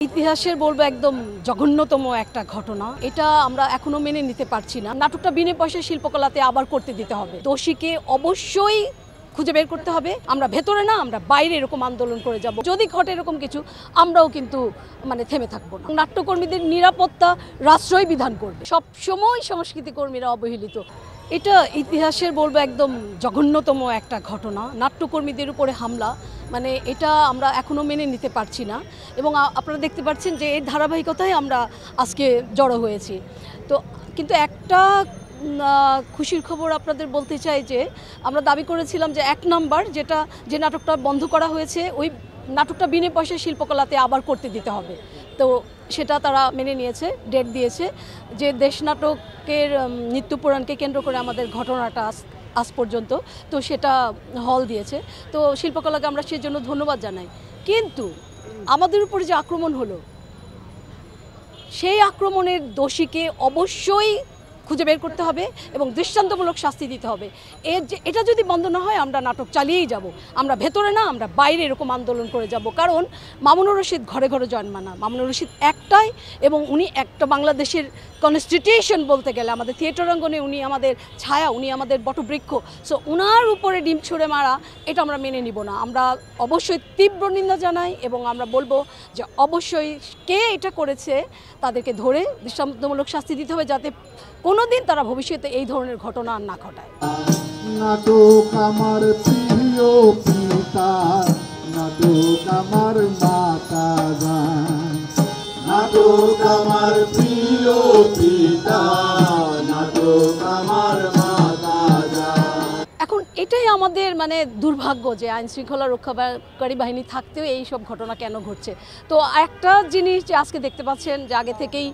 ইতিহাসের বলবো একদম জঘন্যতম একটা ঘটনা। এটা আমরা এখনো মেনে নিতে পারছি না। নাটকটা বিনা পয়সায় শিল্পকলাতে আবার করতে দিতে হবে। দোষীকে অবশ্যই খুঁজে বের করতে হবে। আমরা ভেতরে না, আমরা বাইরে এরকম আন্দোলন করে যাব। যদি ঘটে এরকম কিছু, আমরাও কিন্তু থেমে থাকবো না। নাট্যকর্মীদের নিরাপত্তা রাষ্ট্রই বিধান করবে। সবসময় সংস্কৃতি কর্মীরা অবহেলিত। এটা ইতিহাসের বলবো একদম জঘন্যতম একটা ঘটনা। নাট্যকর্মীদের উপরে হামলা, এটা আমরা এখনো মেনে নিতে পারছি না। এবং আপনারা দেখতে পাচ্ছেন যে এর ধারাবাহিকতায় আমরা আজকে জড়ো হয়েছি। তো কিন্তু একটা খুশির খবর আপনাদের বলতে চাই যে আমরা দাবি করেছিলাম যে 1 নাম্বার যে নাটকটা বন্ধ করা হয়েছে, ওই নাটকটা বিনা পয়সায় শিল্পকলাতে আবার করতে দিতে হবে। তো সেটা তারা মেনে নিয়েছে, ডেট দিয়েছে। যে দেশ নাটকের নিত্যপুরাণকে কেন্দ্র করে আমাদের ঘটনাটা আজ পর্যন্ত, তো সেটা হল দিয়েছে। তো শিল্পকলাকে আমরা সেজন্য ধন্যবাদ জানাই। কিন্তু আমাদের উপরে যে আক্রমণ হলো, সেই আক্রমণের দোষীকে অবশ্যই খুঁজে বের করতে হবে এবং দৃষ্টান্তমূলক শাস্তি দিতে হবে। এটা যদি বন্ধ না হয়, আমরা নাটক চালিয়েই যাব। আমরা ভেতরে না, আমরা বাইরে এরকম আন্দোলন করে যাব। কারণ মামুনুর রশিদ ঘরে ঘরে জন্মা না। মামুনুর রশিদ একটাই, এবং উনি একটা বাংলাদেশের কনস্টিটিউশন বলতে গেলে। আমাদের থিয়েটার অঙ্গনে উনি আমাদের ছায়া, উনি আমাদের বটবৃক্ষ। সো উনার উপরে ডিম ছুঁড়ে মারা, এটা আমরা মেনে নিব না। আমরা অবশ্যই তীব্র নিন্দা জানাই এবং আমরা বলবো যে অবশ্যই কে এটা করেছে তাদেরকে ধরে দৃষ্টান্তমূলক শাস্তি দিতে হবে, যাতে কোনোদিন তারা ভবিষ্যতে এই ধরনের ঘটনা না ঘটায়। নাটক আমার প্রিয় পিতা, নাটক আমার মাতা গান। নাটক আমার প্রিয় পিতা, নাটক আমার মাতা গান। এখন এটাই আমাদের দুর্ভাগ্য যে আইন শৃঙ্খলা রক্ষাকারী বাহিনী থাকতেও এই সব ঘটনা কেন ঘটছে। তো একটা জিনিস যে আজকে দেখতে পাচ্ছেন যে আগে থেকেই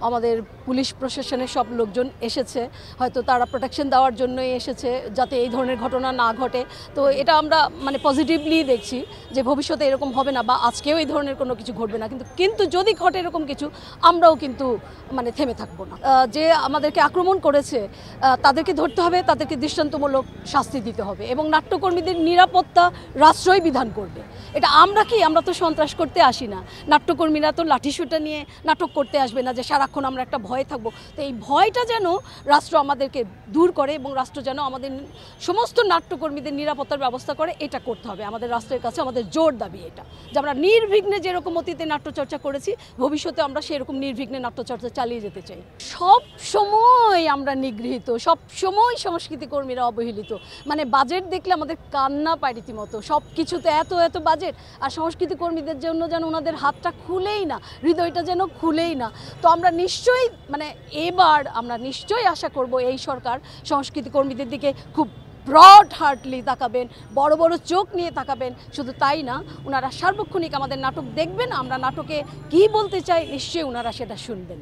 আমাদের পুলিশ প্রশাসনের সব লোকজন এসেছে, হয়তো তারা প্রোটেকশন দেওয়ার জন্যই এসেছে যাতে এই ধরনের ঘটনা না ঘটে। তো এটা আমরা পজিটিভলি দেখছি যে ভবিষ্যতে এরকম হবে না, বা আজকেও এই ধরনের কোনো কিছু ঘটবে না। কিন্তু যদি ঘটে এরকম কিছু, আমরাও কিন্তু থেমে থাকবো না। যে আমাদেরকে আক্রমণ করেছে তাদেরকে ধরতে হবে, তাদেরকে দৃষ্টান্তমূলক শাস্তি দিতে হবে এবং নাট্যকর্মীদের নিরাপত্তা রাষ্ট্রই বিধান করবে। এটা আমরা তো সন্ত্রাস করতে আসি না। নাট্যকর্মীরা তো লাঠিসোঁটা নিয়ে নাটক করতে আসবে না যে সারাক্ষণ আমরা একটা ভয়ে থাকবো। তো এই ভয়টা যেন রাষ্ট্র আমাদেরকে দূর করে এবং রাষ্ট্র যেন আমাদের সমস্ত নাট্যকর্মীদের নিরাপত্তার ব্যবস্থা করে, এটা করতে হবে। আমাদের রাষ্ট্রের কাছে আমাদের জোর দাবি এটা, যে আমরা নির্বিঘ্নে যেরকম অতীতে নাট্যচর্চা করেছি, ভবিষ্যতে আমরা সেরকম নির্বিঘ্নে নাট্যচর্চা চালিয়ে যেতে চাই। সব সময় আমরা নিগৃহীত, সব সময় সংস্কৃতি কর্মীরা অবহেলিত। বাজেট দেখলে আমাদের কান্না পায় রীতিমতো। সব কিছুতে এত বাজেট, আর সংস্কৃতি কর্মীদের জন্য যেন ওনাদের হাতটা খুলেই না, হৃদয়টা যেন খুলেই না। তো আমরা নিশ্চয়ই এবার আমরা নিশ্চয়ই আশা করব এই সরকার সংস্কৃতি কর্মীদের দিকে খুব ব্রড হার্টলি তাকাবেন, বড় বড় চোখ নিয়ে তাকাবেন। শুধু তাই না, ওনারা সার্বক্ষণিক আমাদের নাটক দেখবেন, আমরা নাটকে কী বলতে চাই নিশ্চয়ই ওনারা সেটা শুনবেন।